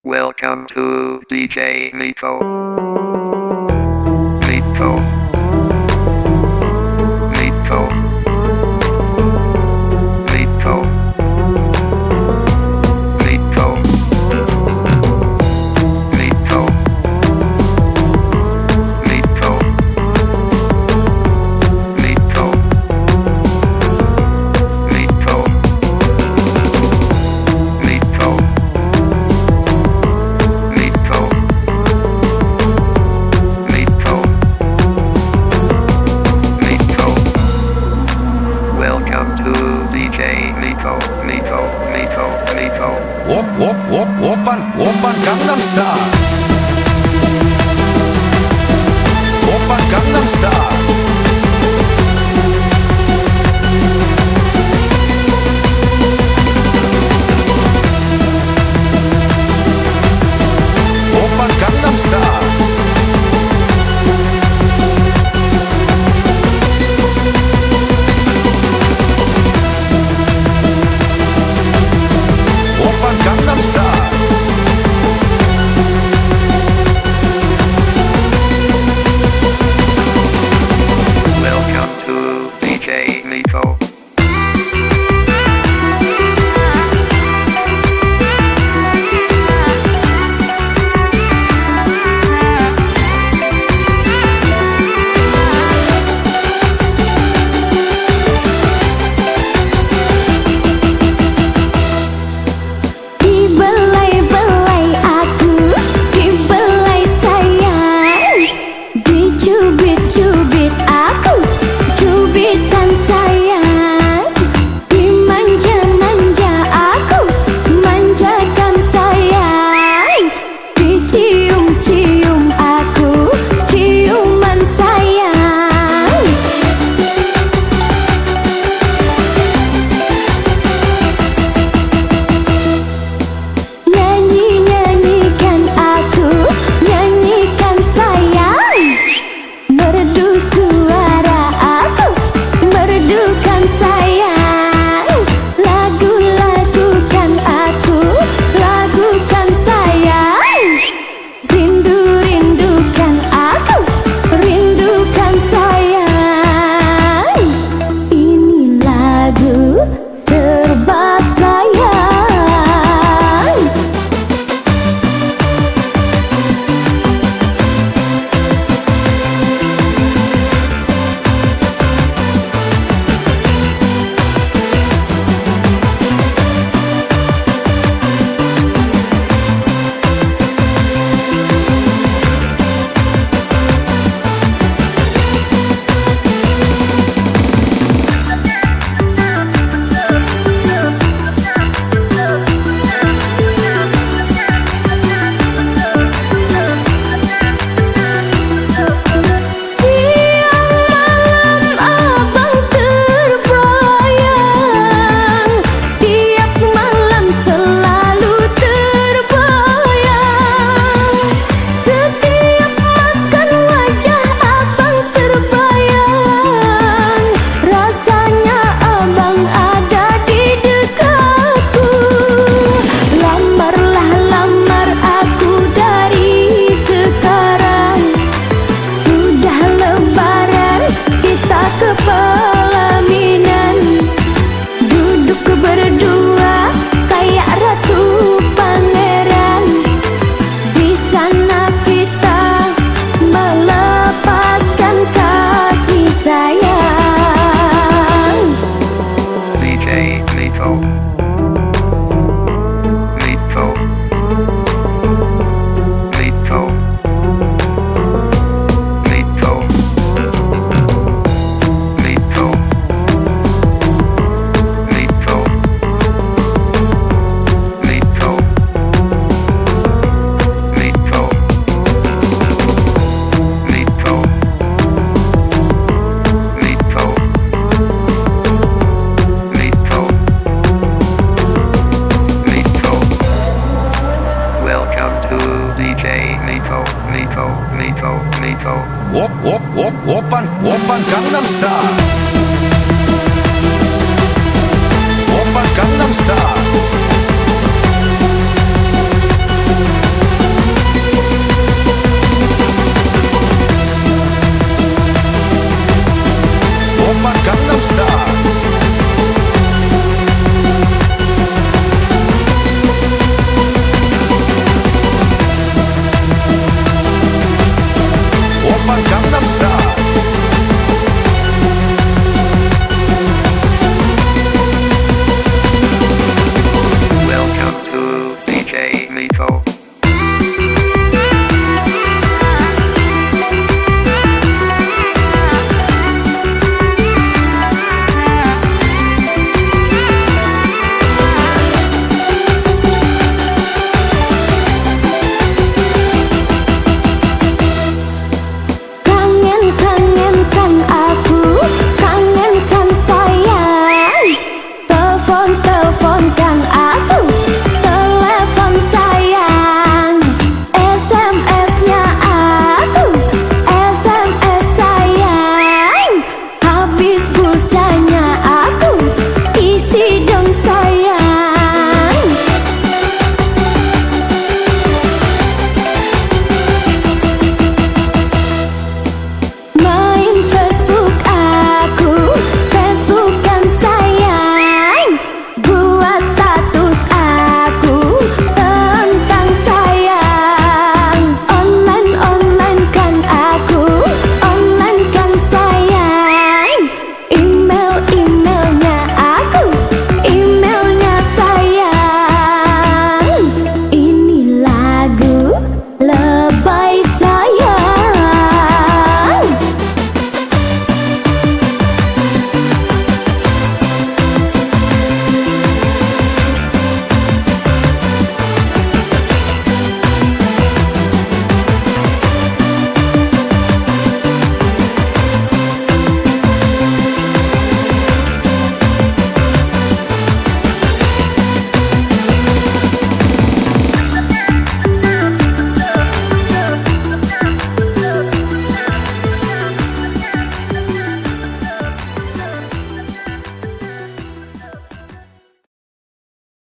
Welcome to DJ Nico. Nico. Nico. Nico. Nico. Nico. Nico. Nico. Nico. Nico. Nico. Nico. Nico. Welcome to DJ Nico. Nico. Nico. Nico. Open Gangnam Style. Open Gangnam Style. Open Gangnam Style. Open Gangnam Style. Welcome to DJ Nico. Dibelai-belai aku, dibelai sayang. Dicubit-cubit aku, cubitan sayang. Dimanja-manja aku, manjakan sayang. Dicium-cium aku, ciuman sayang. Nyanyi-nyanyikan aku, nyanyikan sayang. Merdu suara aku, merdukan sayang. Lagu-lagukan aku, lagukan sayang. Rindu-rindukan aku, rindukan sayang. Ini lagu serba sayang. Siang malam abang terbayang, tiap malam selalu terbayang. Setiap makan wajah abang terbayang, rasanya abang ada di dekatku. Lamarlah lamar aku dari sekarang. Sudah lebaran kita ke pelaminan, duduk berdua kayak ratu pangeran. Di sana kita melepaskan kasih sayang. DJ Nico. Nico. Nico. Nico. Nico. Nico. Nico. Nico. Nico. Nico. Nico. Nico. Welcome to DJ Nico. Nico. Nico. Nico. Open Gangnam Style.